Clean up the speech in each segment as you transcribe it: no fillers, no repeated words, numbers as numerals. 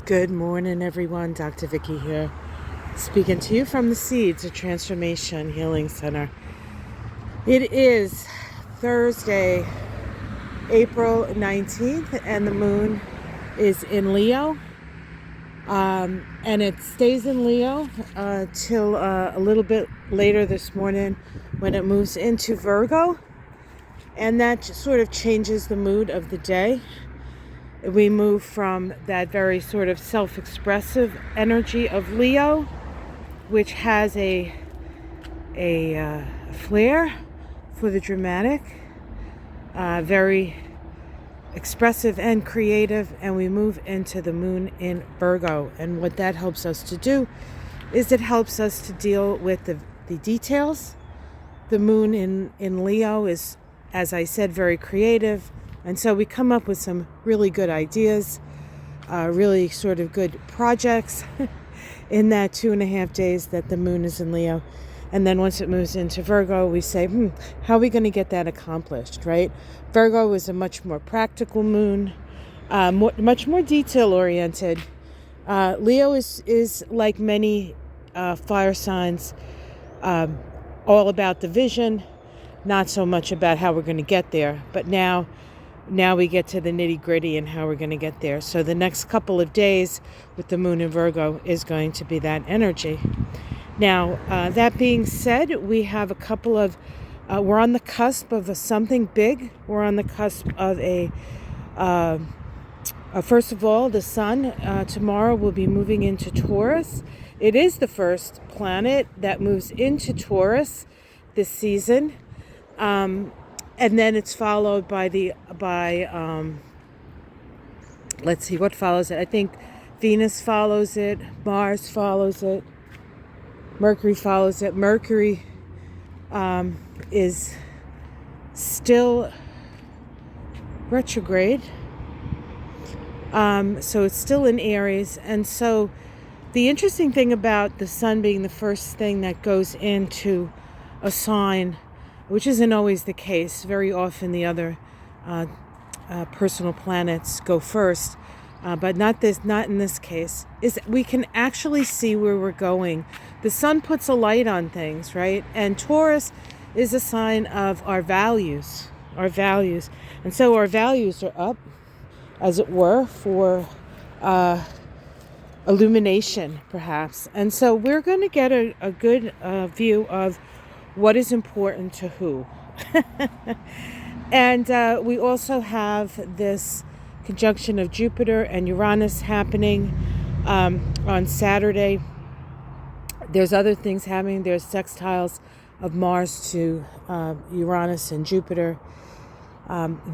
Good morning, everyone. Dr. Vicky here, speaking to you from the Seeds, a Transformation Healing Center. It is Thursday, April 19th, and the moon is in Leo. And it stays in Leo till a little bit later this morning when it moves into Virgo. And that sort of changes the mood of the day. We move from that very sort of self-expressive energy of Leo, which has a flair for the dramatic, very expressive and creative, and we move into the moon in Virgo. And what that helps us to do is it helps us to deal with the details. The moon in Leo is, as I said, very creative. And so we come up with some really good ideas, really sort of good projects in that 2.5 days that the moon is in Leo. And then once it moves into Virgo, we say, how are we going to get that accomplished, right? Virgo is a much more practical moon, much more detail-oriented. Leo is like many fire signs, all about the vision, not so much about how we're going to get there. But now we get to the nitty-gritty and how we're going to get there. So the next couple of days with the moon in Virgo is going to be that energy. Now, that being said, we have a couple of, we're on the cusp of something big. We're on the cusp of first of all, the sun tomorrow will be moving into Taurus. It is the first planet that moves into Taurus this season. And then it's followed by let's see, what follows it? I think Venus follows it, Mars follows it, Mercury follows it. Mercury is still retrograde. So it's still in Aries. And so the interesting thing about the sun being the first thing that goes into a sign, which isn't always the case. Very often the other personal planets go first, but not in this case, is we can actually see where we're going. The sun puts a light on things, right? And Taurus is a sign of our values. And so our values are up, as it were, for illumination, perhaps. And so we're going to get a good view of what is important to who. And we also have this conjunction of Jupiter and Uranus happening on Saturday. There's other things happening. There's sextiles of Mars to Uranus and Jupiter.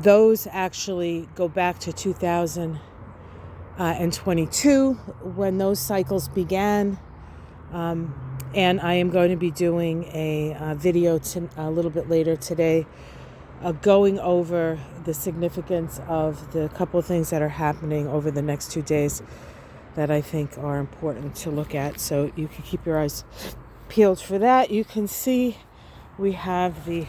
Those actually go back to 2022 when those cycles began. And I am going to be doing a video a little bit later today, going over the significance of the couple of things that are happening over the next 2 days that I think are important to look at. So you can keep your eyes peeled for that. You can see we have the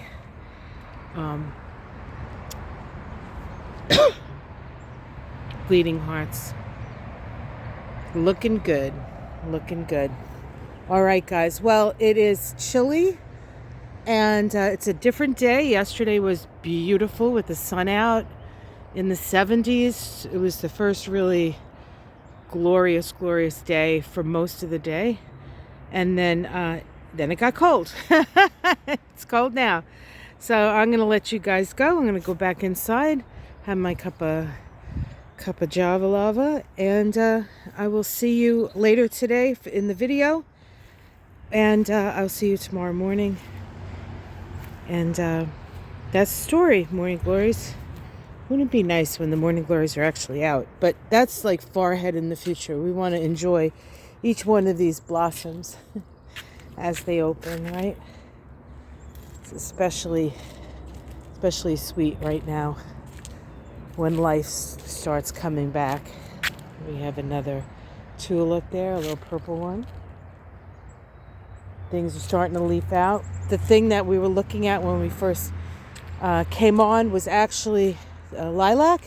bleeding hearts. Looking good. All right, guys. Well, it is chilly, and it's a different day. Yesterday was beautiful with the sun out in the 70s. It was the first really glorious day for most of the day. And then it got cold. It's cold now. So I'm going to let you guys go. I'm going to go back inside, have my cup of Java lava, and I will see you later today in the video. And I'll see you tomorrow morning. And that's the story. Morning glories. Wouldn't it be nice when the morning glories are actually out? But that's like far ahead in the future. We want to enjoy each one of these blossoms as they open, right? It's especially sweet right now when life starts coming back. We have another tulip there, a little purple one. Things are starting to leaf out. The thing that we were looking at when we first came on was actually lilac,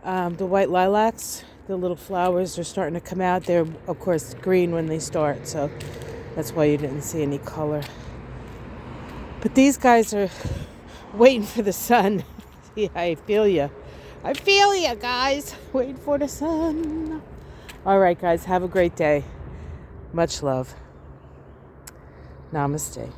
the white lilacs. The little flowers are starting to come out. They're, of course, green when they start, so that's why you didn't see any color. But these guys are waiting for the sun. Yeah, I feel you. I feel you, guys. Waiting for the sun. All right, guys, have a great day. Much love. Namaste.